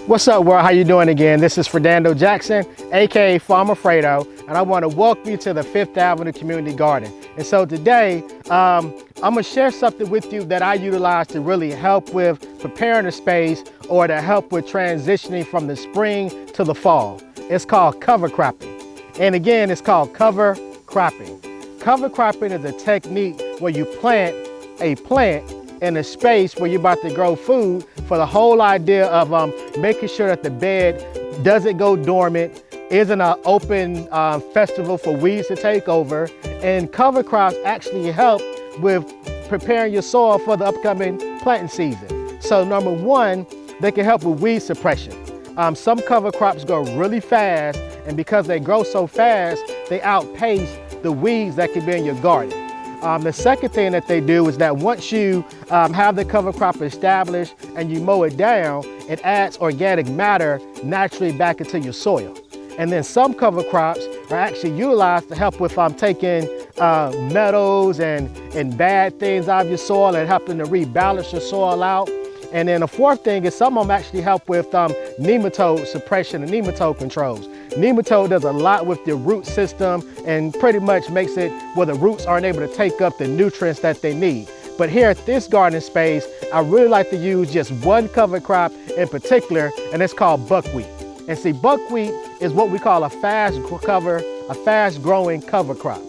What's up, world? How you doing again? This is Fredando Jackson, aka Farmer Fredo, and I want to welcome you to the 5th Avenue Community Garden. And so today, I'm gonna share something with you that I utilize to really help with preparing the space or to help with transitioning from the spring to the fall. It's called cover cropping. And again, it's called cover cropping. Cover cropping is a technique where you plant a plant in a space where you're about to grow food, for the whole idea of making sure that the bed doesn't go dormant, isn't an open festival for weeds to take over. And cover crops actually help with preparing your soil for the upcoming planting season. So number one, they can help with weed suppression. Some cover crops grow really fast, and because they grow so fast, they outpace the weeds that can be in your garden. The second thing that they do is that once you have the cover crop established and you mow it down, it adds organic matter naturally back into your soil. And then some cover crops are actually utilized to help with taking metals and bad things out of your soil and helping to rebalance your soil out. And then the fourth thing is some of them actually help with nematode suppression and nematode controls. Nematode does a lot with the root system and pretty much makes it where the roots aren't able to take up the nutrients that they need. But here at this garden space, I really like to use just one cover crop in particular, and it's called buckwheat. And see, buckwheat is what we call a fast growing cover crop.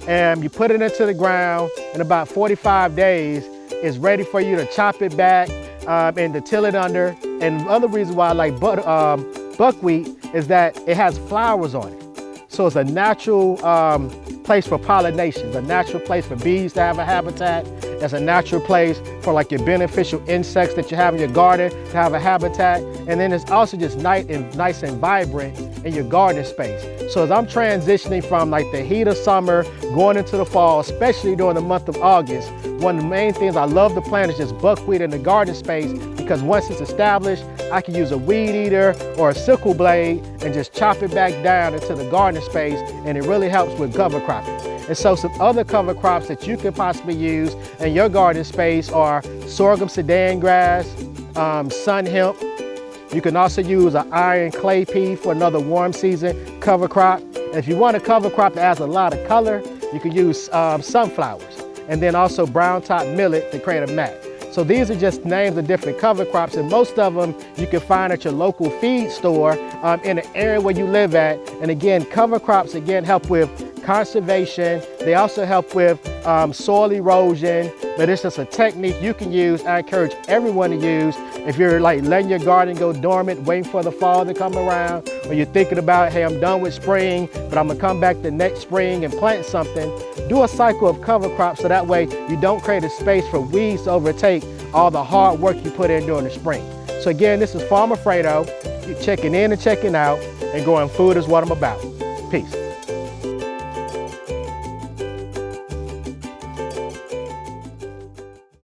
And you put it into the ground in about 45 days, it's ready for you to chop it back and to till it under. And the other reason why I like buckwheat is that it has flowers on it. So it's a natural place for pollination, a natural place for bees to have a habitat. It's a natural place for like your beneficial insects that you have in your garden to have a habitat. And then it's also just nice and vibrant in your garden space. So as I'm transitioning from like the heat of summer, going into the fall, especially during the month of August, one of the main things I love to plant is just buckwheat in the garden space, because once it's established, I can use a weed eater or a sickle blade and just chop it back down into the garden space, and it really helps with cover cropping. And so some other cover crops that you could possibly use in your garden space are sorghum Sudan grass, sun hemp. You can also use an iron clay pea for another warm season cover crop. And if you want a cover crop that has a lot of color, you can use sunflowers, and then also brown top millet to create a mat. So these are just names of different cover crops, and most of them you can find at your local feed store in the area where you live at. And again, cover crops again help with conservation. They also help with soil erosion, but it's just a technique you can use. I encourage everyone to use. If you're like letting your garden go dormant, waiting for the fall to come around, or you're thinking about, hey, I'm done with spring, but I'm gonna come back the next spring and plant something, do a cycle of cover crops so that way you don't create a space for weeds to overtake all the hard work you put in during the spring. So again, this is Farmer Fredo. You're checking in and checking out, and growing food is what I'm about. Peace.